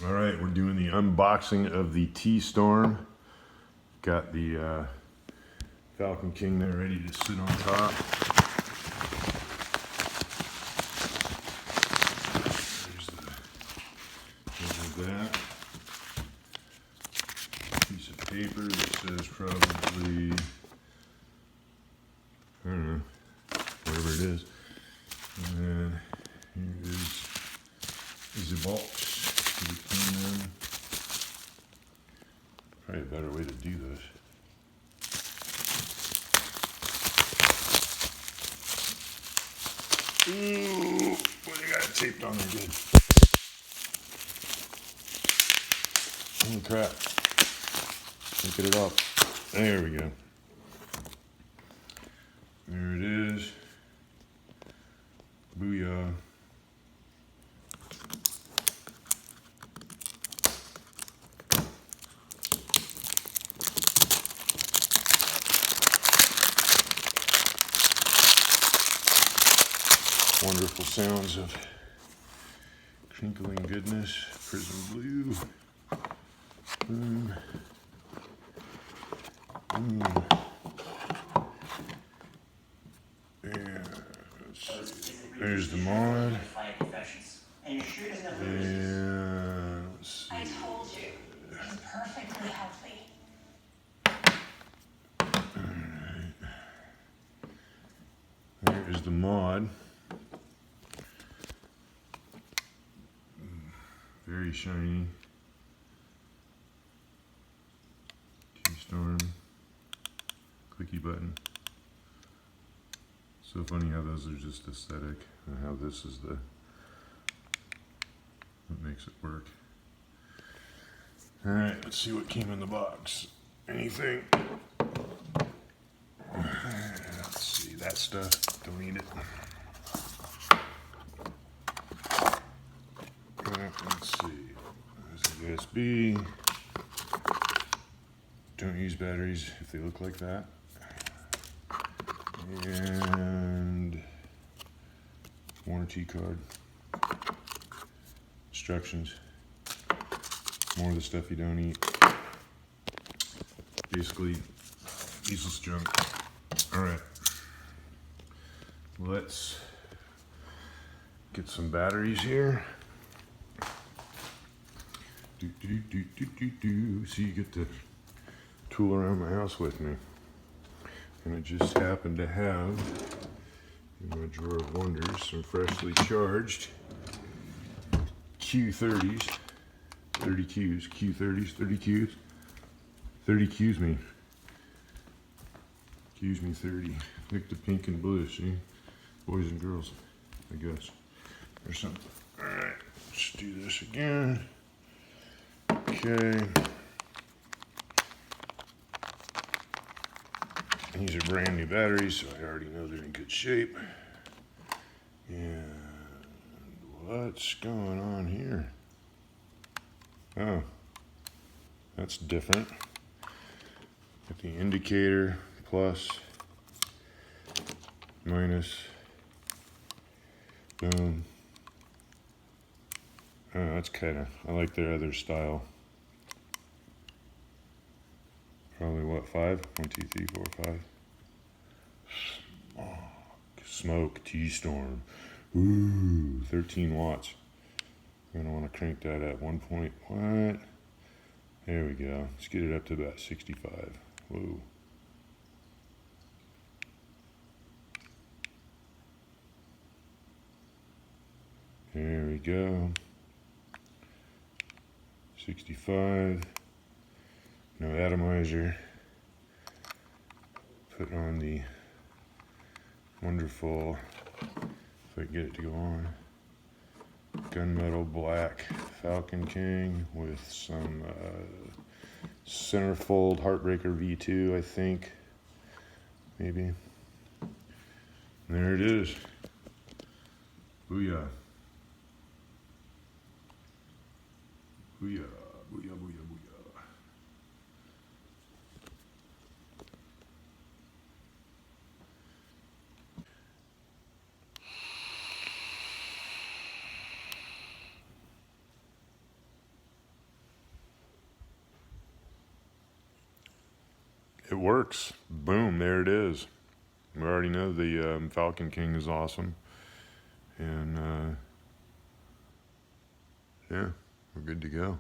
All right, we're doing the unboxing of the T-Storm. Got the Falcon King there ready to sit on top. There's that. Piece of paper that says probably, I don't know, whatever it is. And then here is the box. Probably a better way to do this. Ooh, boy, they got it taped on there good. Holy crap. Can't get it off. There we go. There it is. Booyah. Wonderful sounds of crinkling goodness. Prism blue. And there's the mod. And let's see. I told you, he's perfectly healthy. Alright. There is the mod. Very shiny. T-Storm. Clicky button. So funny how those are just aesthetic and how this is the what makes it work. Alright, let's see what came in the box. Anything? Let's see, that stuff. Don't need it. Let's see. There's a USB. Don't use batteries if they look like that. And warranty card. Instructions. More of the stuff you don't eat. Basically, useless junk. Alright. Let's get some batteries here. So you get to tool around my house with me. And I just happen to have in my drawer of wonders some freshly charged Q30s, 30 Qs, Q30s, 30 Qs, 30 Qs me. Qs me 30. Pick the pink and blue, see? Boys and girls, I guess. Or something. Alright, let's do this again. Okay. These are brand new batteries, so I already know they're in good shape. And what's going on here? Oh, that's different. Got the indicator, plus, minus, boom. Oh, that's kinda, I like their other style. Probably what, 5? 1, 2, 3, 4, 5. Smok T-Storm. Ooh, 13 watts. I'm gonna want to crank that at 1 point. What? There we go. Let's get it up to about 65. Whoa. There we go. 65. No atomizer. Put on the wonderful, if I can get it to go on, gunmetal black Falcon King with some centerfold Heartbreaker V2, I think. Maybe. And there it is. Booyah. Booyah, booyah, booyah, booyah. it works. Boom, there it is. We already know the Falcon King is awesome. And yeah, we're good to go.